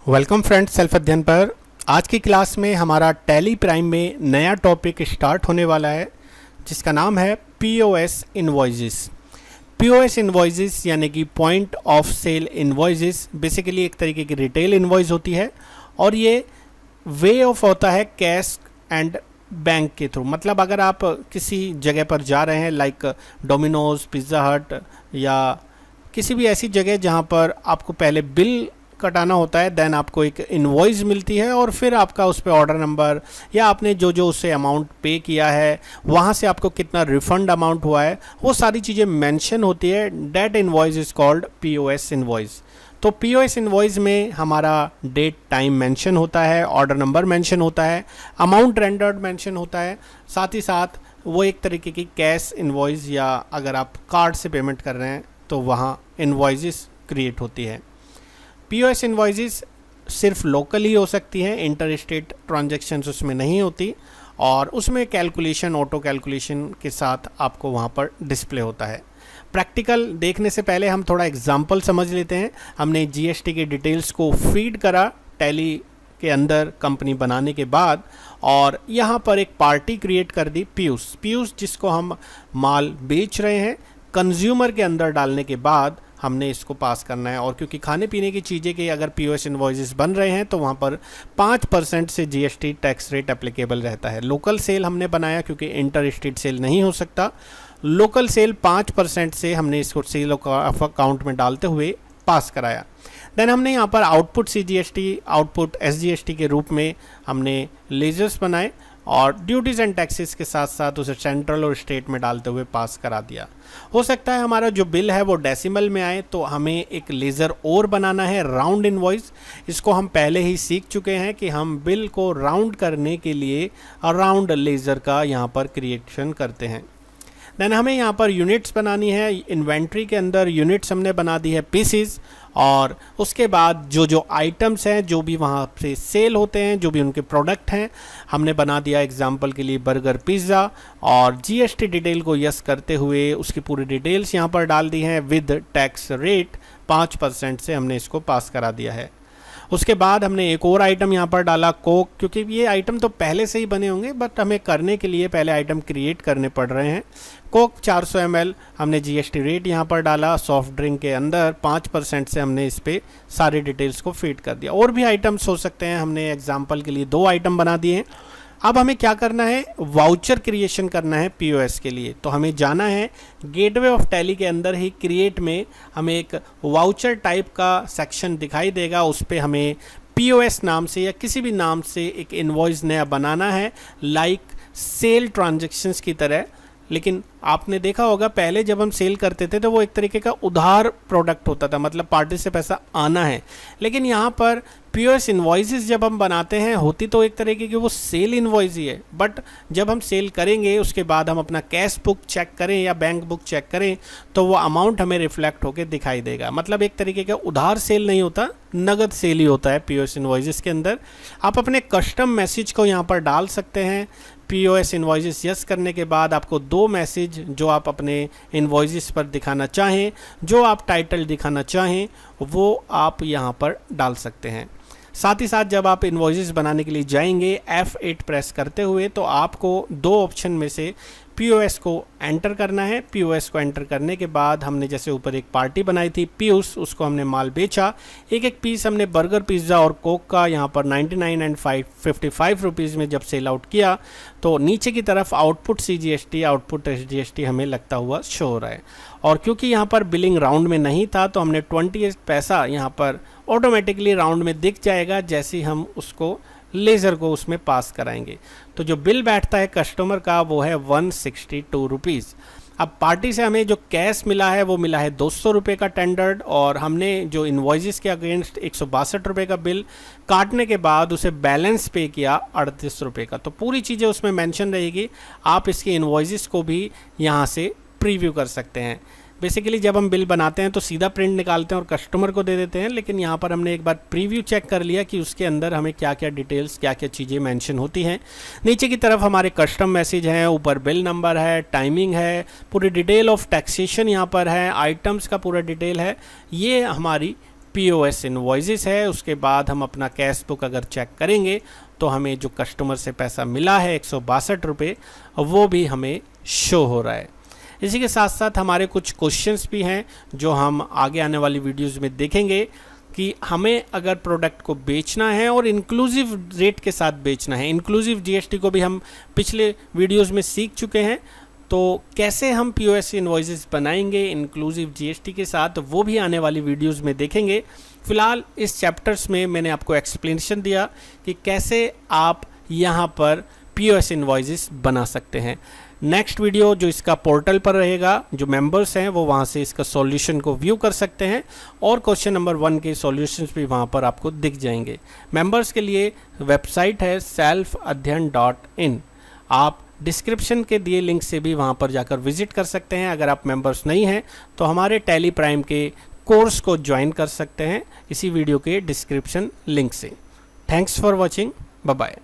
Welcome friends self अध्ययन पर। आज की क्लास में हमारा टैली प्राइम में नया टॉपिक स्टार्ट होने वाला है जिसका नाम है पीओएस इनवॉइसेस। पीओएस इनवॉइसेस यानी कि point of sale invoices basically एक तरीके की रिटेल इनवॉइस होती है और ये वे ऑफ होता है कैश एंड बैंक के थ्रू। मतलब अगर आप किसी जगह पर जा रहे हैं लाइक डोमिनोज, पिज़्ज़ा हट या किसी भी ऐसी जगह जहाँ पर आपको पहले बिल कटाना होता है, देन आपको एक इनवॉइस मिलती है और फिर आपका उस पर ऑर्डर नंबर या आपने जो जो उससे अमाउंट पे किया है वहाँ से आपको कितना रिफंड अमाउंट हुआ है वो सारी चीज़ें मेंशन होती है। That invoice is called POS invoice. तो पीओएस इनवॉइस में हमारा डेट टाइम मेंशन होता है, ऑर्डर नंबर मेंशन होता है, अमाउंट रेंडर्ड मेंशन होता है, साथ ही साथ वो एक तरीके की कैश इनवॉइस या अगर आप कार्ड से पेमेंट कर रहे हैं तो वहाँ इनवॉइसेस क्रिएट होती है। पीओएस इनवॉइसेस सिर्फ लोकल ही हो सकती हैं, इंटर स्टेट ट्रांजेक्शन्स उसमें नहीं होती और उसमें कैलकुलेशन, ऑटो कैलकुलेशन के साथ आपको वहाँ पर डिस्प्ले होता है। प्रैक्टिकल देखने से पहले हम थोड़ा एग्जांपल समझ लेते हैं। हमने जीएसटी के डिटेल्स को फीड करा टैली के अंदर कंपनी बनाने के बाद और यहाँ पर एक पार्टी क्रिएट कर दी पीयूष जिसको हम माल बेच रहे हैं। कंज्यूमर के अंदर डालने के बाद हमने इसको पास करना है और क्योंकि खाने पीने की चीज़ें के अगर पीओएस इनवॉइसेस बन रहे हैं तो वहाँ पर 5% से जीएसटी टैक्स रेट एप्लीकेबल रहता है। लोकल सेल हमने बनाया क्योंकि इंटर स्टेट सेल नहीं हो सकता। लोकल सेल 5% से हमने इसको सेल अकाउंट में डालते हुए पास कराया। देन हमने यहाँ पर आउटपुट सीजीएसटी, आउटपुट एसजीएसटी के रूप में हमने लेजर्स बनाए और ड्यूटीज़ एंड टैक्सेस के साथ साथ उसे सेंट्रल और स्टेट में डालते हुए पास करा दिया। हो सकता है हमारा जो बिल है वो डेसिमल में आए तो हमें एक लेज़र और बनाना है, राउंड इनवॉइस। इसको हम पहले ही सीख चुके हैं कि हम बिल को राउंड करने के लिए राउंड लेज़र का यहाँ पर क्रिएशन करते हैं। देन हमें यहाँ पर यूनिट्स बनानी है। इन्वेंट्री के अंदर यूनिट्स हमने बना दी है पीसीज और उसके बाद जो जो आइटम्स हैं, जो भी वहाँ से सेल होते हैं, जो भी उनके प्रोडक्ट हैं, हमने बना दिया एग्जांपल के लिए बर्गर, पिज़्ज़ा और जीएसटी डिटेल को यस करते हुए उसकी पूरी डिटेल्स यहाँ पर डाल दी हैं विद टैक्स रेट 5% से हमने इसको पास करा दिया है। उसके बाद हमने एक और आइटम यहाँ पर डाला कोक, क्योंकि ये आइटम तो पहले से ही बने होंगे बट हमें करने के लिए पहले आइटम क्रिएट करने पड़ रहे हैं। कोक 400 ml हमने जीएसटी रेट यहाँ पर डाला। सॉफ्ट ड्रिंक के अंदर 5% से हमने इस पर सारी डिटेल्स को फीड कर दिया। और भी आइटम्स हो सकते हैं, हमने एग्जाम्पल के लिए 2 आइटम बना दिए हैं। अब हमें क्या करना है, वाउचर क्रिएशन करना है पीओएस के लिए। तो हमें जाना है गेटवे ऑफ टैली के अंदर ही क्रिएट में हमें एक वाउचर टाइप का सेक्शन दिखाई देगा। उस पर हमें पीओएस नाम से या किसी भी नाम से एक इनवॉइस नया बनाना है लाइक सेल ट्रांजैक्शंस की तरह। लेकिन आपने देखा होगा पहले जब हम सेल करते थे तो वो एक तरीके का उधार प्रोडक्ट होता था, मतलब पार्टी से पैसा आना है। लेकिन यहाँ पर पीओएस इनवॉइसेस जब हम बनाते हैं होती तो एक तरीके की वो सेल इनवॉइस ही है, बट जब हम सेल करेंगे उसके बाद हम अपना कैश बुक चेक करें या बैंक बुक चेक करें तो वो अमाउंट हमें रिफ्लेक्ट होकर दिखाई देगा। मतलब एक तरीके का उधार सेल नहीं होता, नगद सेल ही होता है पीओएस इनवॉइसेस के अंदर। आप अपने कस्टम मैसेज को यहाँ पर डाल सकते हैं। पीओएस इनवॉइसेस यस करने के बाद आपको 2 मैसेज जो आप अपने इनवॉइसेस पर दिखाना चाहें, जो आप टाइटल दिखाना चाहें, वो आप यहाँ पर डाल सकते हैं। साथ ही साथ जब आप इनवॉइसेस बनाने के लिए जाएंगे F8 प्रेस करते हुए तो आपको 2 ऑप्शन में से पीओएस को एंटर करना है। पीओएस को एंटर करने के बाद हमने जैसे ऊपर एक पार्टी बनाई थी पीयूष, उसको हमने माल बेचा। एक पीस हमने बर्गर, पिज़्ज़ा और कोक का यहाँ पर 99 एंड 55 रुपीज़ में जब सेल आउट किया तो नीचे की तरफ आउटपुट सीजीएसटी, आउटपुट एसजीएसटी हमें लगता हुआ शो हो रहा है। और क्योंकि यहाँ पर बिलिंग राउंड में नहीं था तो हमने 28 पैसा यहाँ पर ऑटोमेटिकली राउंड में दिख जाएगा जैसे ही हम उसको लेज़र को उसमें पास कराएंगे। तो जो बिल बैठता है कस्टमर का वो है 162 रुपीज़। अब पार्टी से हमें जो कैश मिला है वो मिला है 200 रुपये का टेंडर्ड और हमने जो इन्वॉइसेस के अगेंस्ट 162 रुपये का बिल काटने के बाद उसे बैलेंस पे किया 38 रुपये का। तो पूरी चीज़ें उसमें मेंशन रहेगी। आप इसके इन्वॉइसेस को भी यहाँ से प्रीव्यू कर सकते हैं। बेसिकली जब हम बिल बनाते हैं तो सीधा प्रिंट निकालते हैं और कस्टमर को दे देते हैं, लेकिन यहाँ पर हमने एक बार प्रीव्यू चेक कर लिया कि उसके अंदर हमें क्या क्या डिटेल्स, क्या क्या चीज़ें मेंशन होती हैं। नीचे की तरफ हमारे कस्टम मैसेज हैं, ऊपर बिल नंबर है, टाइमिंग है, पूरी डिटेल ऑफ टैक्सेशन यहाँ पर है, आइटम्स का पूरा डिटेल है। ये हमारी POS इनवॉइसेस है। उसके बाद हम अपना कैश बुक अगर चेक करेंगे तो हमें जो कस्टमर से पैसा मिला है 162 रुपये, वो भी हमें शो हो रहा है। इसी के साथ साथ हमारे कुछ क्वेश्चंस भी हैं जो हम आगे आने वाली वीडियोस में देखेंगे कि हमें अगर प्रोडक्ट को बेचना है और इंक्लूसिव रेट के साथ बेचना है। इंक्लूसिव GST को भी हम पिछले वीडियोस में सीख चुके हैं, तो कैसे हम POS इनवॉइसेस बनाएंगे इंक्लूसिव GST के साथ, वो भी आने वाली वीडियोस में देखेंगे। फ़िलहाल इस चैप्टर्स में मैंने आपको एक्सप्लेनेशन दिया कि कैसे आप यहाँ पर POS इनवॉइसेस बना सकते हैं। नेक्स्ट वीडियो जो इसका पोर्टल पर रहेगा, जो मेंबर्स हैं वो वहाँ से इसका सॉल्यूशन को व्यू कर सकते हैं और क्वेश्चन नंबर 1 के सॉल्यूशंस भी वहाँ पर आपको दिख जाएंगे। मेंबर्स के लिए वेबसाइट है selfadhyan.in। आप डिस्क्रिप्शन के दिए लिंक से भी वहाँ पर जाकर विजिट कर सकते हैं। अगर आप मेंबर्स नहीं हैं तो हमारे टैली प्राइम के कोर्स को ज्वाइन कर सकते हैं इसी वीडियो के डिस्क्रिप्शन लिंक से। Thanks for watching, bye bye.